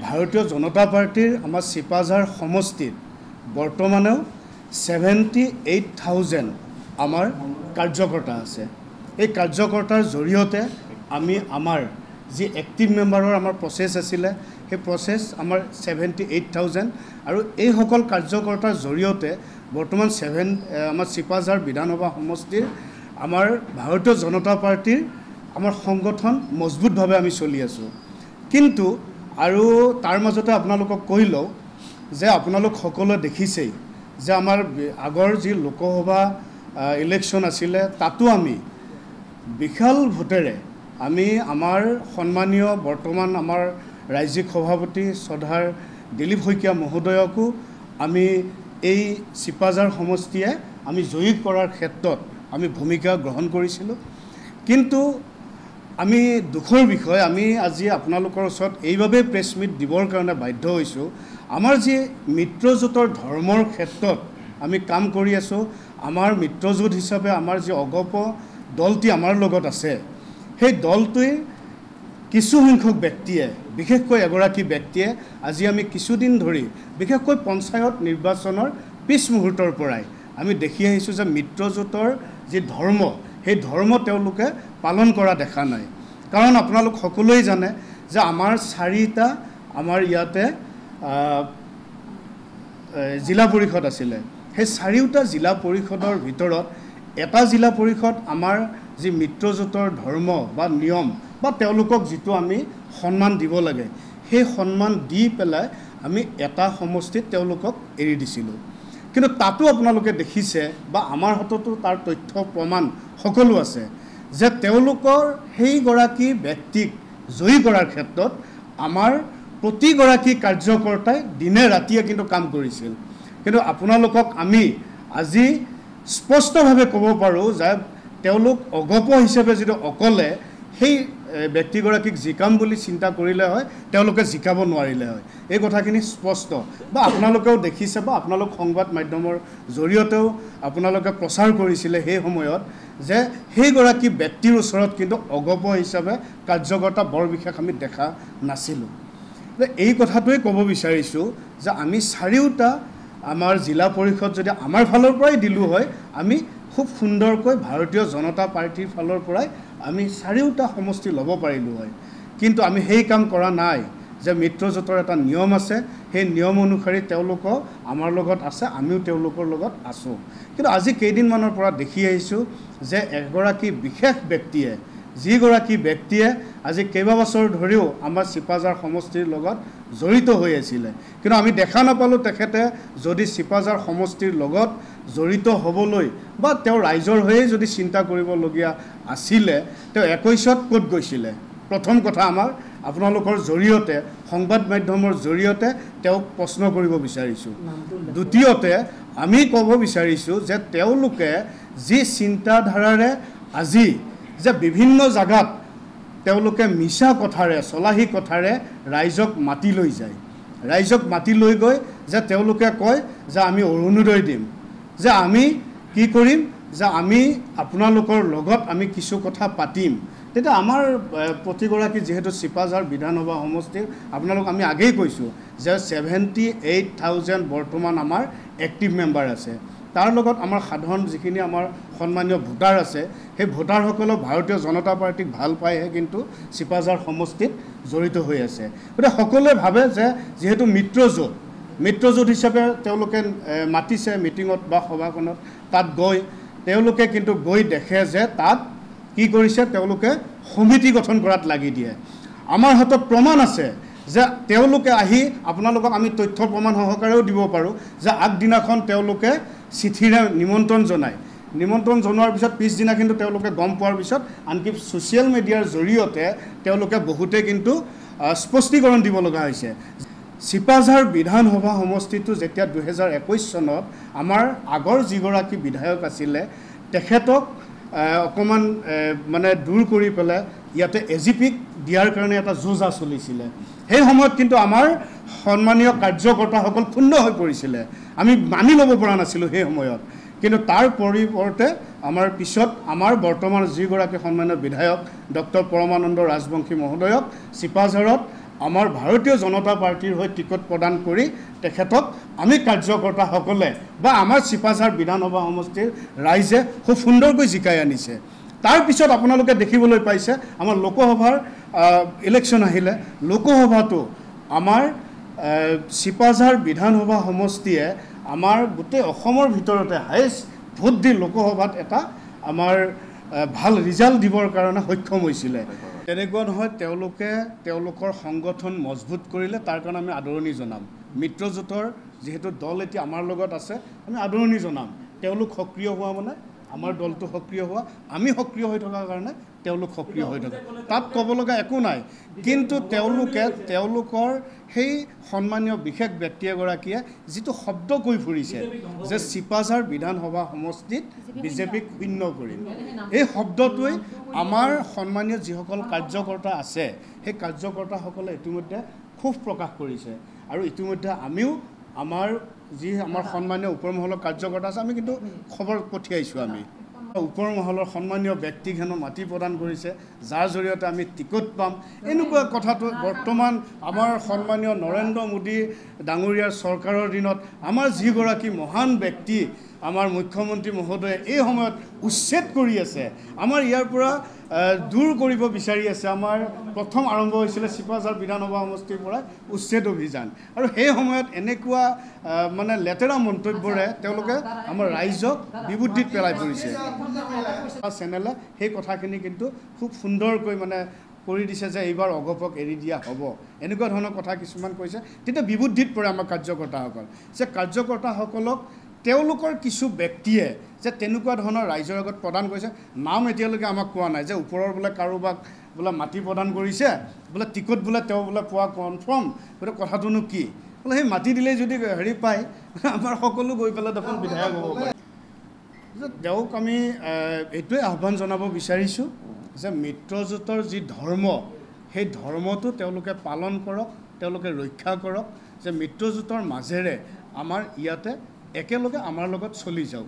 ভাৰতীয় জনতা পাৰ্টিৰ আমাৰ চিপাঝাৰ সমষ্টিত বৰ্তমানেও 78,000 আমাৰ কাৰ্যকৰ্তা আছে। এই কাৰ্যকৰ্তাৰ জৰিয়তে আমি আমাৰ যি এক্টিভ মেম্বাৰৰ আমাৰ প্ৰচেছ আছিলে সেই প্ৰচেছ আমাৰ 78,000 আৰু এইসকল কাৰ্যকৰ্তাৰ জৰিয়তে বৰ্তমান আমাৰ চিপাঝাৰ বিধানসভা সমষ্টিৰ আমাৰ ভাৰতীয় জনতা পাৰ্টিৰ আমাৰ সংগঠন মজবুতভাৱে আমি চলি আছোঁ। কিন্তু আৰু তাৰ মাজতে আপোনালোকক কৈ লওঁ যে আপোনালোক সকলোৱে দেখিছেই যে আমাৰ আগৰ যি লোকসভা ইলেকশ্যন আছিলে তাতো আমি বিশাল ভোটেৰে আমি আমাৰ সন্মানীয় বৰ্তমান আমাৰ ৰাজ্যিক সভাপতি শ্ৰদ্ধাৰ দিলীপ শইকীয়া মহোদয়কো আমি এই চিপাঝাৰ সমষ্টিয়ে আমি জয়ী কৰাৰ ক্ষেত্ৰত আমি ভূমিকা গ্ৰহণ কৰিছিলোঁ। কিন্তু আমি দুখৰ বিষয় আমি আজি আপোনালোকৰ ওচৰত এইভাৱেই প্ৰেছ মিট দিবৰ কাৰণে বাধ্য হৈছোঁ। আমাৰ যি মিত্ৰজোঁটৰ ধৰ্মৰ ক্ষেত্ৰত আমি কাম কৰি আছোঁ, আমাৰ মিত্ৰজোঁট হিচাপে আমাৰ যি অগপ দলটি আমাৰ লগত আছে, সেই দলটোৰ কিছুসংখ্যক ব্যক্তিয়ে বিশেষকৈ এগৰাকী ব্যক্তিয়ে আজি আমি কিছুদিন ধৰি বিশেষকৈ পঞ্চায়ত নিৰ্বাচনৰ পিছ মুহূৰ্তৰ পৰাই আমি দেখি আহিছোঁ যে মিত্ৰজোঁটৰ যি ধৰ্ম সেই ধৰ্ম তেওঁলোকে পালন কৰা দেখা নাই। কাৰণ আপোনালোক সকলোৱে জানে যে আমাৰ 4টা আমাৰ ইয়াতে জিলা পৰিষদ আছিলে। সেই 4টা জিলা পৰিষদৰ ভিতৰত এটা জিলা পৰিষদ আমাৰ যি মিত্ৰজোঁটৰ ধৰ্ম বা নিয়ম বা তেওঁলোকক যিটো আমি সন্মান দিব লাগে সেই সন্মান দি পেলাই আমি এটা সমষ্টিত তেওঁলোকক এৰি দিছিলোঁ। কিন্তু তাতো আপোনালোকে দেখিছে বা আমাৰ হাততো তাৰ তথ্য প্ৰমাণ সকলো আছে যে তেওঁলোকৰ সেইগৰাকী ব্যক্তিক জয়ী কৰাৰ ক্ষেত্ৰত আমাৰ প্ৰতিগৰাকী কাৰ্যকৰ্তাই দিনে ৰাতিয়ে কিন্তু কাম কৰিছিল। কিন্তু আপোনালোকক আমি আজি স্পষ্টভাৱে ক'ব পাৰোঁ যে তেওঁলোক অগপ হিচাপে যিটো অকলে সেই ব্যক্তিগৰাকীক জিকাম বুলি চিন্তা কৰিলে হয় তেওঁলোকে জিকাব নোৱাৰিলে হয়। এই কথাখিনি স্পষ্ট বা আপোনালোকেও দেখিছে বা আপোনালোক সংবাদ মাধ্যমৰ জৰিয়তেও আপোনালোকে প্ৰচাৰ কৰিছিলে সেই সময়ত যে সেইগৰাকী ব্যক্তিৰ ওচৰত কিন্তু অগপ হিচাপে কাৰ্যকৰ্তা বৰ বিশেষ আমি দেখা নাছিলোঁ। এই কথাটোৱে ক'ব বিচাৰিছোঁ যে আমি 4টা আমাৰ জিলা পৰিষদ যদি আমাৰ ফালৰ পৰাই দিলোঁ হয় আমি খুব সুন্দৰকৈ ভাৰতীয় জনতা পাৰ্টিৰ ফালৰ পৰাই আমি 4টা সমষ্টি ল'ব পাৰিলোঁ হয়। কিন্তু আমি সেই কাম কৰা নাই যে মিত্ৰজোঁটৰ এটা নিয়ম আছে, সেই নিয়ম অনুসৰি তেওঁলোকো আমাৰ লগত আছে, আমিও তেওঁলোকৰ লগত আছোঁ। কিন্তু আজি কেইদিনমানৰ পৰা দেখি আহিছোঁ যে এগৰাকী বিশেষ ব্যক্তিয়ে যিগৰাকী ব্যক্তিয়ে আজি কেইবাবছৰ ধৰিও আমাৰ চিপাঝাৰ সমষ্টিৰ লগত জড়িত হৈ আছিলে, কিন্তু আমি দেখা নাপালোঁ তেখেতে যদি চিপাঝাৰ সমষ্টিৰ লগত জড়িত হ'বলৈ বা তেওঁ ৰাইজৰ হৈয়ে যদি চিন্তা কৰিবলগীয়া আছিলে তেওঁ 21ত ক'ত গৈছিলে। প্ৰথম কথা আমাৰ আপোনালোকৰ জৰিয়তে সংবাদ মাধ্যমৰ জৰিয়তে তেওঁক প্ৰশ্ন কৰিব বিচাৰিছোঁ। দ্বিতীয়তে আমি ক'ব বিচাৰিছোঁ যে তেওঁলোকে যি চিন্তাধাৰাৰে আজি যে বিভিন্ন জাগাত তেওঁলোকে মিছা কথাৰে চলাহী কথাৰে ৰাইজক মাতি লৈ যায়, ৰাইজক মাতি লৈ গৈ যে তেওঁলোকে কয় যে আমি অৰুণোদয় দিম, যে আমি কি কৰিম, যে আমি আপোনালোকৰ লগত আমি কিছু কথা পাতিম। তেতিয়া আমাৰ প্ৰতিগৰাকী যিহেতু চিপাঝাৰ বিধানসভা সমষ্টিৰ আপোনালোক আমি আগেই কৈছোঁ যে 78,000 বৰ্তমান আমাৰ এক্টিভ মেম্বাৰ আছে। তাৰ লগত আমাৰ সাধাৰণ যিখিনি আমাৰ সন্মানীয় ভোটাৰ আছে সেই ভোটাৰসকলক ভাৰতীয় জনতা পাৰ্টিক ভাল পাইহে কিন্তু চিপাঝাৰ সমষ্টিত জড়িত হৈ আছে। গতিকে সকলোৱে ভাবে যে যিহেতু মিত্ৰজোঁট হিচাপে তেওঁলোকে মাতিছে মিটিঙত বা সভাখনত, তাত গৈ তেওঁলোকে কিন্তু গৈ দেখে যে তাত কি কৰিছে তেওঁলোকে সমিতি গঠন কৰাত লাগি দিয়ে। আমাৰ হাতত প্ৰমাণ আছে যে তেওঁলোকে আহি আপোনালোকক আমি তথ্য প্ৰমাণ সহকাৰেও দিব পাৰোঁ যে আগদিনাখন তেওঁলোকে চিঠিৰে নিমন্ত্ৰণ জনোৱাৰ পিছত পিছদিনা কিন্তু তেওঁলোকে গম পোৱাৰ পিছত আনকি ছ'চিয়েল মিডিয়াৰ জৰিয়তে তেওঁলোকে বহুতে কিন্তু স্পষ্টীকৰণ দিব লগা হৈছে। চিপাঝাৰ বিধানসভা সমষ্টিটো যেতিয়া 2021 চনত আমাৰ আগৰ যিগৰাকী বিধায়ক আছিলে তেখেতক অকণমান মানে দূৰ কৰি পেলাই ইয়াতে এজিপিক দিয়াৰ কাৰণে এটা যোজা চলিছিলে। সেই সময়ত কিন্তু আমাৰ সন্মানীয় কাৰ্যকৰ্তাসকল ক্ষুণ্ণ হৈ পৰিছিলে, আমি মানি ল'ব পৰা নাছিলোঁ সেই সময়ত। কিন্তু তাৰ পৰিৱৰ্তে আমাৰ পিছত আমাৰ বৰ্তমান যিগৰাকী সন্মানীয় বিধায়ক ডক্টৰ পৰমানন্দ ৰাজবংশী মহোদয়ক চিপাঝাৰত আমাৰ ভাৰতীয় জনতা পাৰ্টিৰ হৈ টিকট প্ৰদান কৰি তেখেতক আমি কাৰ্যকৰ্তাসকলে বা আমাৰ চিপাঝাৰ বিধানসভা সমষ্টিৰ ৰাইজে খুব সুন্দৰকৈ জিকাই আনিছে। তাৰ পিছত আপোনালোকে দেখিবলৈ পাইছে আমাৰ লোকসভাৰ ইলেকশ্যন আহিলে লোকসভাটো আমাৰ চিপাঝাৰ বিধানসভা সমষ্টিয়ে আমাৰ গোটেই অসমৰ ভিতৰতে হাইষ্ট ভোট দি লোকসভাত এটা আমাৰ ভাল ৰিজাল্ট দিবৰ কাৰণে সক্ষম হৈছিলে। তেনেকুৱা নহয়, তেওঁলোকে তেওঁলোকৰ সংগঠন মজবুত কৰিলে, তাৰ কাৰণে আমি আদৰণি জনাম। মিত্ৰজোঁটৰ যিহেতু দল এতিয়া আমাৰ লগত আছে, আমি আদৰণি জনাম। তেওঁলোক সক্ৰিয় হোৱা মানে আমাৰ দলটো সক্ৰিয় হোৱা, আমি সক্ৰিয় হৈ থকাৰ কাৰণে তেওঁলোক সক্ৰিয় হৈ থাকে, তাত ক'ব লগা একো নাই। কিন্তু তেওঁলোকৰ সেই সন্মানীয় বিশেষ ব্যক্তি এগৰাকীয়ে যিটো শব্দ কৈ ফুৰিছে যে চিপাঝাৰ বিধানসভা সমষ্টিত বিজেপিক শূন্য কৰিম, এই শব্দটোৱে আমাৰ সন্মানীয় যিসকল কাৰ্যকৰ্তা আছে সেই কাৰ্যকৰ্তাসকলে ইতিমধ্যে ক্ষোভ প্ৰকাশ কৰিছে। আৰু ইতিমধ্যে আমিও আমাৰ সন্মানীয় ওপৰ মহলৰ কাৰ্যকৰ্তা আছে, আমি কিন্তু খবৰ পঠিয়াইছোঁ। আমি ওপৰ মহলৰ সন্মানীয় ব্যক্তিক হেনো মাটি প্ৰদান কৰিছে, যাৰ জৰিয়তে আমি টিকট পাম। এনেকুৱা কথাটো বৰ্তমান আমাৰ সন্মানীয় নৰেন্দ্ৰ মোদী ডাঙৰীয়াৰ চৰকাৰৰ দিনত আমাৰ যিগৰাকী মহান ব্যক্তি আমাৰ মুখ্যমন্ত্ৰী মহোদয়ে এই সময়ত উচ্ছেদ কৰি আছে, আমাৰ ইয়াৰ পৰা দূৰ কৰিব বিচাৰি আছে। আমাৰ প্ৰথম আৰম্ভ হৈছিলে চিপাঝাৰ বিধানসভা সমষ্টিৰ পৰা উচ্ছেদ অভিযান, আৰু সেই সময়ত এনেকুৱা মানে লেতেৰা মন্তব্যৰে তেওঁলোকে আমাৰ ৰাইজক বিবুদ্ধিত পেলাই পৰিছে। চেনেলে সেই কথাখিনি কিন্তু খুব সুন্দৰকৈ মানে কৰি দিছে যে এইবাৰ অগপক এৰি দিয়া হ'ব, এনেকুৱা ধৰণৰ কথা কিছুমান কৈছে। তেতিয়া বিবুদ্ধিত পৰে আমাৰ কাৰ্যকৰ্তাসকল, যে কাৰ্যকৰ্তাসকলক তেওঁলোকৰ কিছু ব্যক্তিয়ে যে তেনেকুৱা ধৰণৰ ৰাইজৰ আগত প্ৰদান কৰিছে। নাম এতিয়ালৈকে আমাক কোৱা নাই যে ওপৰৰ বোলে কাৰোবাক বোলে মাটি প্ৰদান কৰিছে, বোলে টিকট বোলে তেওঁ বোলে পোৱা কনফাৰ্ম, গতিকে কথাটোনো কি? বোলে সেই মাটি দিলেই যদি হেৰি পায়, আমাৰ সকলো গৈ পেলাই দেখোন বিধায়ক হ'ব পাৰে। তেওঁক আমি এইটোৱে আহ্বান জনাব বিচাৰিছোঁ যে মিত্ৰজোঁটৰ যি ধৰ্ম, সেই ধৰ্মটো তেওঁলোকে পালন কৰক, তেওঁলোকে ৰক্ষা কৰক, যে মিত্ৰজোঁটৰ মাজেৰে আমাৰ ইয়াতে একেলগে আমাৰ লগত চলি যাওক।